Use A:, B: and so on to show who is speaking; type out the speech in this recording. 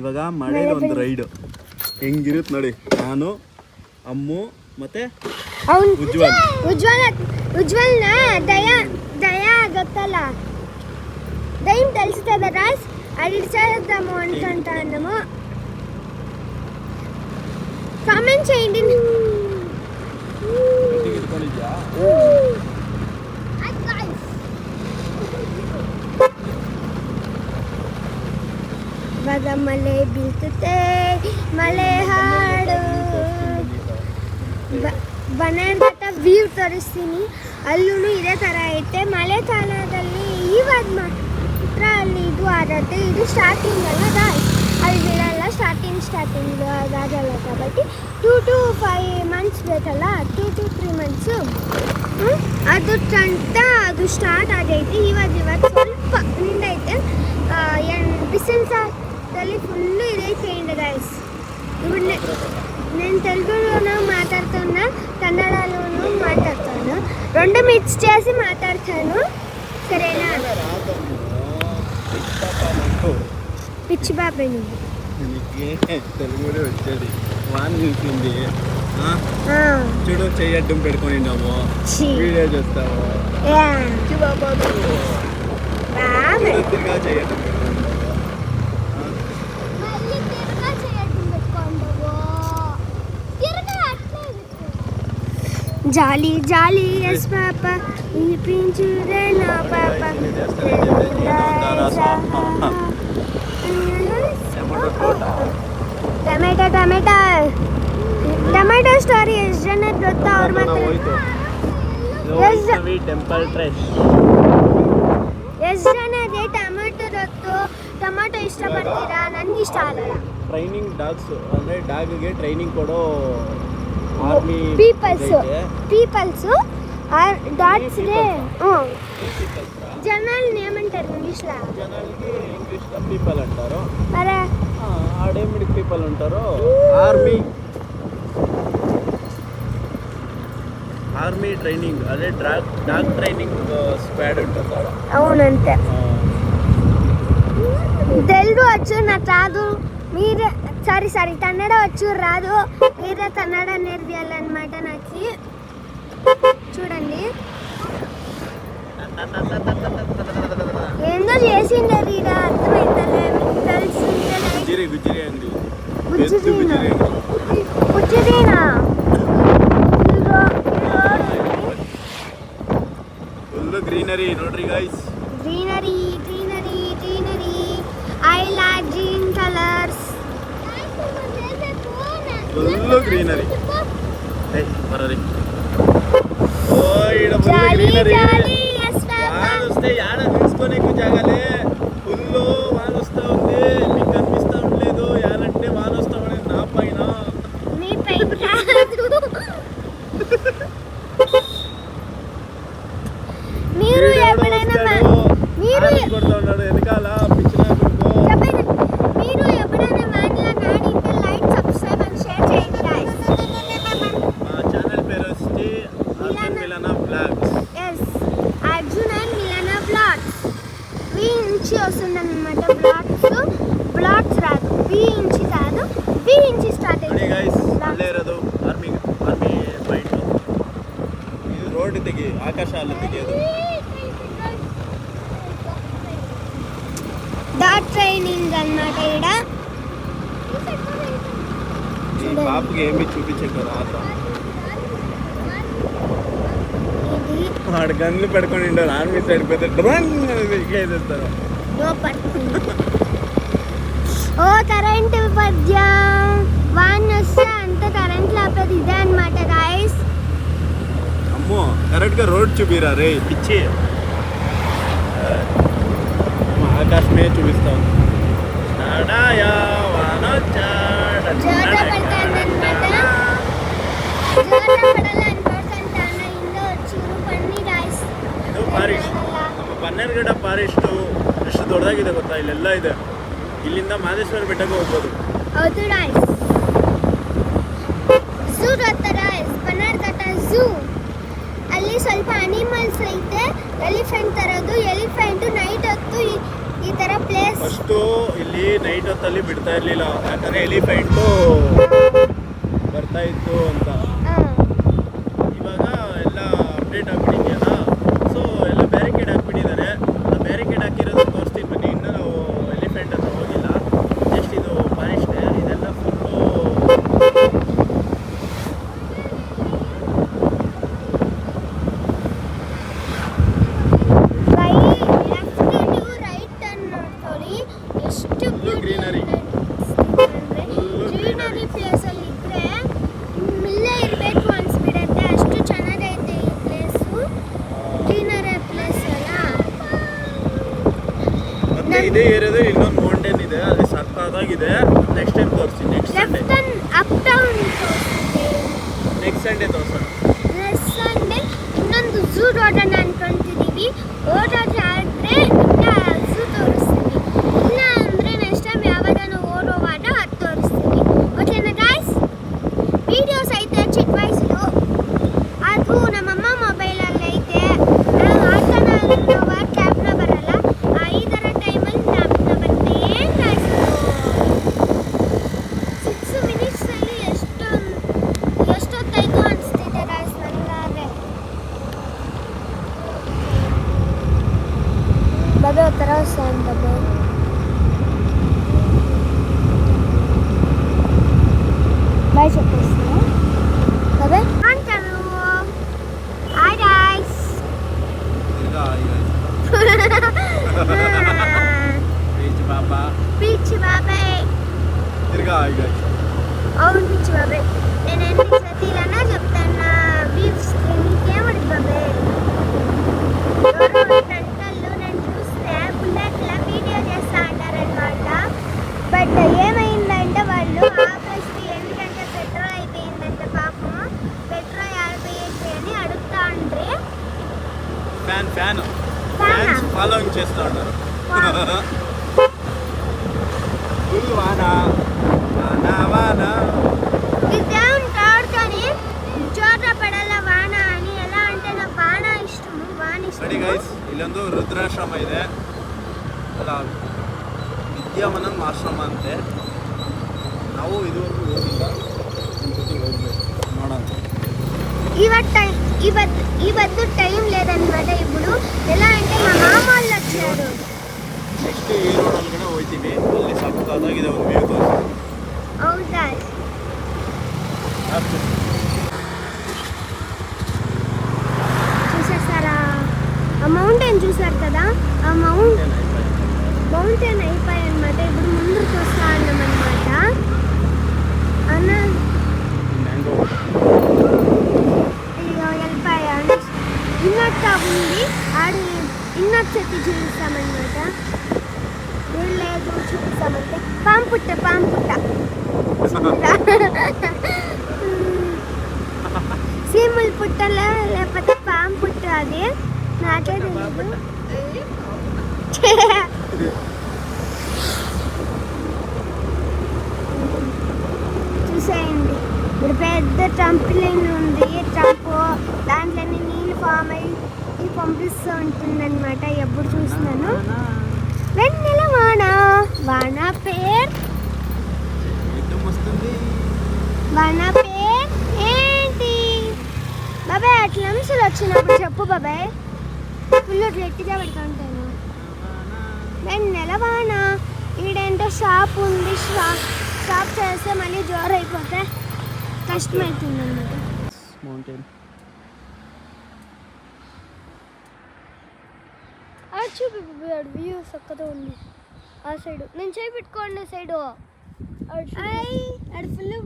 A: ಇವಾಗ ಮಳೆಯಲ್ಲಿ ಒಂದು ರೈಡ್ ಹೆಂಗಿರುತ್ತೆ ನೋಡಿ. ನಾನು ಅಮ್ಮು ಮತ್ತೆ
B: ಉಜ್ವಲ್ನ ದಯಾ ಗೊತ್ತಲ್ಲ, దయ్యం తెలుస్తుంది రాస్ అది చేద్దాము అనుకుంటాము. కామెంట్ చేయండి. ಇವಾಗ ಮಳೆ ಬೀಳ್ತುತ್ತೆ, ಮಳೆ ಹಾಡು ಬನರ್ಘಟ್ಟ ವ್ಯೂ ತೋರಿಸ್ತೀನಿ. ಅಲ್ಲೂ ಇದೇ ಥರ ಐತೆ. ಮಳೆಗಾಲದಲ್ಲಿ ಇವಾಗ ಮಾತ್ರ ಅಲ್ಲಿ ಇದು ಆಗುತ್ತೆ. ಇದು ಸ್ಟಾರ್ಟಿಂಗ್ ಅಲ್ಲ ಗಾಯ್ಸ್, ಅಲ್ಲಿ ಬಿಡಲ್ಲ. ಸ್ಟಾರ್ಟಿಂಗ್ ಅದಾಗಲ್ಲ కాబట్టి 2 to 5 months ಬೇಕಲ್ಲ, 2 to 3 months ಅದು ತಂತ ಅದು ಸ್ಟಾರ್ಟ್ ಆಗೈತಿ. ಇವಾಗ ಸ್ವಲ್ಪ ನಿಂದೈತೆ. ಬಿಸಿಲ್ದಲ್ಲಿ ಫುಲ್ಲು ಇದೈತೆ ಇಂಡ ಗಾಯ್ಸ್. ఇప్పుడు నేను తెలుగులోనూ మాట్లాడుతున్నా, కన్నడలోనూ మాట్లాడుతాను. రెండు మిక్స్ చేసి మాట్లాడతాను, సరేనా? పిచ్చి బాబాయ్ నువ్వు
A: తెలుగులో వచ్చేది వాన్ చూసింది చూడు, చెయ్యడ్డం పెట్టుకొని వీడియో చూస్తావు. తిరిగా చెయ్యడ్డం
B: జాలి జాలి ఎస్ పాప వినిపించురే నా పాప. ಟೊಮೆಟೊ ಸ್ಟೋರಿ ಎಷ್ಟು ಜನ ಗೊತ್ತಾ? ಅವ್ರ ಮಾತ್ರ ಎಷ್ಟು ಜನ ಅದೇ ಟೊಮೆಟೊ ಗೊತ್ತು? ಟೊಮೆಟೊ ಇಷ್ಟಪಡ್ತೀರಾ? ನನಗೆ ಇಷ್ಟ ಆಗಲ್ಲ.
A: ಟ್ರೈನಿಂಗ್ ಡಾಗ್ಸ್ ಅಂದರೆ ಡಾಗ್ಗೆ ಟ್ರೈನಿಂಗ್ ಕೊಡೋ ಆರ್ಮಿ
B: పీపుల్స్ డాగ్స్ಗೆ జనాల్ని ఏమంటారు ఇంగ్లీష్లో?
A: ఇంగ్లీష్లో పీపుల్ అంటారు.
B: అరే
A: ఆడేమిడికి పీపుల్ అంటారు. ఆర్మీ ట్రైనింగ్ అదే డాగ్ ట్రైనింగ్ స్క్వాడ్ అంటారు.
B: అవునంతే. తెలుగు వచ్చు, నాకు రాదు. మీరే సారీ కన్నడ వచ్చు, రాదు. మీరే కన్నడ నేర్పియాలన్నమాట నాకు. చూడండి ఏందో చేసిండేది ఈడ, అర్థమైందలే. మీకు తెలుసుంటే గుజ్జురీనా
A: గ్రీనరీ ನೋಡ್ರಿ guys.
B: Greenery I like green colours.
A: Full greenery. ಬರರಿ వాన వస్తే యాడ నిలుచుకోనేకు జాగాలే. ఫుల్లు వాన వస్తూ ఉంది, మీకు కనిపిస్తూ ఉండలేదు. యాడంటే వాన వస్తూ ఉండేది నా పైన.
B: మీరు ఎప్పుడైనా
A: కొడుతూ ఉన్నాడు వెనకాల పిచ్చిన
B: మీరు ఎప్పుడైనా వ్యాన్లో నాడింటే లైక్, సబ్స్క్రైబ్ అండ్ షేర్ చేయండి గైస్.
A: మా ఛానల్ పేరు వచ్చి Arjun Milana blogs.
B: Yes, Arjun and Milana blogs. వి ఇంచి వస్తుందన్నమాట బ్లాగ్స్ రాదు. వి ఇంచి కాదు, వి ఇంచి స్టార్ట్
A: అయ్యింది గైస్. ಅಲ್ಲೇ ಇರೋದು ಆರ್ಮಿ ಫೈಟ್. ಇದು ರೋಡ್ ತೆಗಿ, ಆಕಾಶಲ್ಲಿ ತೆಗೆಯೋದು.
B: డాగ్ ట్రైనింగ్ అన్నమాట. ఇక్కడ
A: ఈ పాపకి ఏమి చూపించక రాత వాడు గన్లు పెట్టుకొని ఉంటారు. ఆర్మీ సైడ్ పెద్ద డ్రంగ్ వేసేస్తారు.
B: ఓ కరెంట్ పద్య వాన్ వస్తే అంత కరెంట్ లేకపోతే ఇదే అనమాట గాయస్.
A: అమ్మో కరెక్ట్గా రోడ్ చూపిరా రే పిచ్చి. ఆకాశ్ మే చూపిస్తాం. ಇದು ಫಾರೆಸ್ಟ್, ನಮ್ಮ ಬನ್ನೇರುಘಟ್ಟ ಫಾರೆಸ್ಟ್ ಎಷ್ಟು ದೊಡ್ಡದಾಗಿದೆ ಗೊತ್ತಾ? ಇಲ್ಲೆಲ್ಲ ಇದೆ. ಇಲ್ಲಿಂದ ಮಾದೇಶ್ವರ ಬೆಟ್ಟಕ್ಕೆ ಹೋಗ್ಬೋದು.
B: ಹೌದು ಗಾಯ್ಸ್. ಝೂ ಗೊತ್ತಾ ಗಾಯ್ಸ್? ಬನ್ನೇರುಘಟ್ಟ ಝೂ. ಅಲ್ಲಿ ಸ್ವಲ್ಪ ಅನಿಮಲ್ಸ್ ಐತೆ. ಎಲಿಫೆಂಟ್ ತರೋದು. ಎಲಿಫೆಂಟ್ ನೈಟ್ ಹೊತ್ತು ಈ ತರ ಪ್ಲೇಸ್
A: ಫಸ್ಟು ಇಲ್ಲಿ ನೈಟ್ ಹೊತ್ತಲ್ಲಿ ಬಿಡ್ತಾ ಇರಲಿಲ್ಲ, ಯಾಕಂದರೆ ಎಲಿಫೆಂಟು ಬರ್ತಾ ಇತ್ತು ಅಂತ. ಇವಾಗ ಎಲ್ಲ ಅಪ್ಡೇಟ್ ಆಗಿಬಿಟ್ಟಿದೆಯಲ್ಲ, ಸೊ ಎಲ್ಲ ಬ್ಯಾರಿಕೇಡ್ ಹಾಕ್ಬಿಟ್ಟಿದ್ದಾರೆ. ಬ್ಯಾರಿಕೇಡ್ ಹಾಕಿರೋದು ತೋರಿಸ್ತೀನಿ ಬನ್ನಿ. ಇನ್ನೂ ನಾವು ಎಲಿಫೆಂಟ್ ಹತ್ರ ಹೋಗಿಲ್ಲ, ಜಸ್ಟ್ ಇದು ಫಾರೆಸ್ಟೇ. ಇದೆಲ್ಲ ಫುಲ್ಲು ಗ್ರೀನರಿ
B: ಪ್ಲೇಸ್ ಅಲ್ಲಿ ಇದ್ರೆ ಇಲ್ಲೇ ಇರಬೇಕು ಅನ್ಸ್ಬಿಡತ್ತೆ, ಅಷ್ಟು ಚೆನ್ನಾಗೈತೆ ಈ ಪ್ಲೇಸು. ಗ್ರೀನರಿ ಪ್ಲೇಸ್ ಅಲ್ಲ.
A: ಮತ್ತೆ ಇದೇ ಏರಿಯಾದಲ್ಲಿ ಇನ್ನೊಂದು ಮೌಂಟೇನ್ ಇದೆ, ಅಲ್ಲಿ ಸಕ್ಕತ್ತಾಗಿದೆ. ನೆಕ್ಸ್ಟ್ ಟೈಮ್ ತೋರಿಸ್ತೀನಿ. Next Sunday
B: up down
A: next Sunday ತೋರಿಸೋಣ.
B: ನೆಕ್ಸ್ಟ್ ಸಂಡೇ ಇನ್ನೊಂದು ಝೂ ನೋಡೋಣ ಅನ್ಕೊಂತಿದೀವಿ. ಓಡೋದ್ರೆ ಆದ್ರೆ ಝೂ ತೋರಿಸ್ತೀವಿ, ಇಲ್ಲ ಅಂದ್ರೆ ನೆಕ್ಸ್ಟ್ ಟೈಮ್ ಯಾವಾಗಾನ ಓಡೋವಾಗ ಅದು ತೋರಿಸ್ತೀವಿ. ಓಕೆನಾ ಗಾಯ್ಸ್? ವಿಡಿಯೋಸ್ ಐತೆ ಚಿಕ್ಕ ವಯಸ್ಸು, ಅದು ನಮ್ಮಮ್ಮ ಮೊಬೈಲಲ್ಲಿ ಐತೆ. ಆಟನ ಕ್ಯಾಮ್ರಾ ಬರಲ್ಲ, ಈ ಥರ ಟೈಮಲ್ಲಿ ಕ್ಯಾಮ್ರಾ ಬರುತ್ತೆ. ಏನು ಗಾಯ್ಸ್ 6 ಮಿನಿಟ್ಸಲ್ಲಿ ಎಷ್ಟೊತ್ತಾಯ್ತು ಅನಿಸ್ತಿದೆ ಗಾಯ್ಸ್ ನನಗಾದ್ರೆ. ಬಬೆ ಒಂಥರ ಸೌಂಡ್ ಬಬೆ. ಬಾಯ್ చెప్పేస్తున్నా బబే అంటారు. Hi guys.
A: పీచ్ బాబా.
B: పిచ్ బాబాయ్.
A: తిరగా
B: అవును పిచ్ బాబాయ్. నేను ఎన్ని సతీలన్నా చెప్తాను వ్యూస్ నీకేమడి బాబాయ్. గంటల్లో నేను చూస్తే బుల్లెట్ల వీడియో చేస్తా అంటారనమాట. బట్ ఏమైందంటే వాళ్ళు ఆపేసి, ఎందుకంటే పెట్రోల్ అయిపోయిందంటే పాపం. పెట్రోల్ అయిపోయింది అని అడుగుతా ఉంటే
A: ఫ్యాన్ ఫాలోయింగ్ చేస్తూ ఉంటారు. ఫుల్ వాన వాన వాన.
B: దేవుని కాడుకొని జోట పడాల వాన అని. ఎలా అంటే నాకు వాన ఇష్టము, వాన
A: ನೋಡಿ
B: ఇష్టము.
A: ಗೈಸ್, ಇಲ್ಲೊಂದು ರುದ್ರಾಶ್ರಮ ಇದೆ ಅಲ್ಲ, ವಿದ್ಯಾವನಂದ ಆಶ್ರಮ ಅಂತೆ. ನಾವು ಇದುವರೆಗೂ ಹೋಗಿಲ್ಲ, ನಿಮ್ಮ ಜೊತೆ ಹೋಗ್ಬೇಕು ನೋಡೋಣ.
B: ಇವತ್ತು ಟೈಮ್ లేదన్నమాట. ఇప్పుడు ఎలా అంటే మా మామ వాళ్ళు వచ్చారు.
A: ನೆಕ್ಸ್ಟ್ ಈ ರೋಡ್ ಒಳಗಡೆ ಹೋಗ್ತೀವಿ, ಅಲ್ಲಿ ಸಕ್ಕತ್ತಾಗಿದೆ ಒಂದು ವ್ಯೂ ತೋರಿಸ್ತೀನಿ.
B: ಹೌದಾ? చూసేసారా ఆ మౌంటైన్ చూసారు కదా? ఆ మౌంటైన్ అయిపోయి అనమాట. ఇప్పుడు ముందుకు వస్తా ఉన్నాం అనమాట. అన్న అయ్యో వెళ్ళిపోయా. ఇన్నట్ట ఉంది ఆడి, ఇన్నట్ చెట్టు చూపిస్తామన్నమాట. లేదు చూపిస్తామంటే పాంపుట్ట సీముల్ పుట్టలో లేకపోతే పాము పుట్ట, అది నాకే తెలియదు. చూసేయండి, ఇప్పుడు పెద్ద ట్రంప్లైన్ ఉంది. ట్రంప్ దాంట్లో నీళ్ళు ఫామ్ అయ్యి పంపిస్తూ ఉంటుందన్నమాట. ఎప్పుడు చూస్తున్నాను వెన్నెల వాన. వాన పేరు వాన పేరు ఏంటి బాబాయ్? అట్లా అంశాలు వచ్చినప్పుడు చెప్పు బాబాయ్, ఫుల్ గట్టిగా పెడుతుంటాను. వెన్నెల వాన. ఈడేంటో షాప్ ఉంది, షాప్ చేస్తే మళ్ళీ జోరు అయిపోతే కష్టమవుతుంది అన్నమాట.
A: మౌంటైన్
B: చూపి వ్యూ చక్కగా ఉంది. ఆ సైడు నేను చేయి పెట్టుకోండి సైడు. అది ఫుల్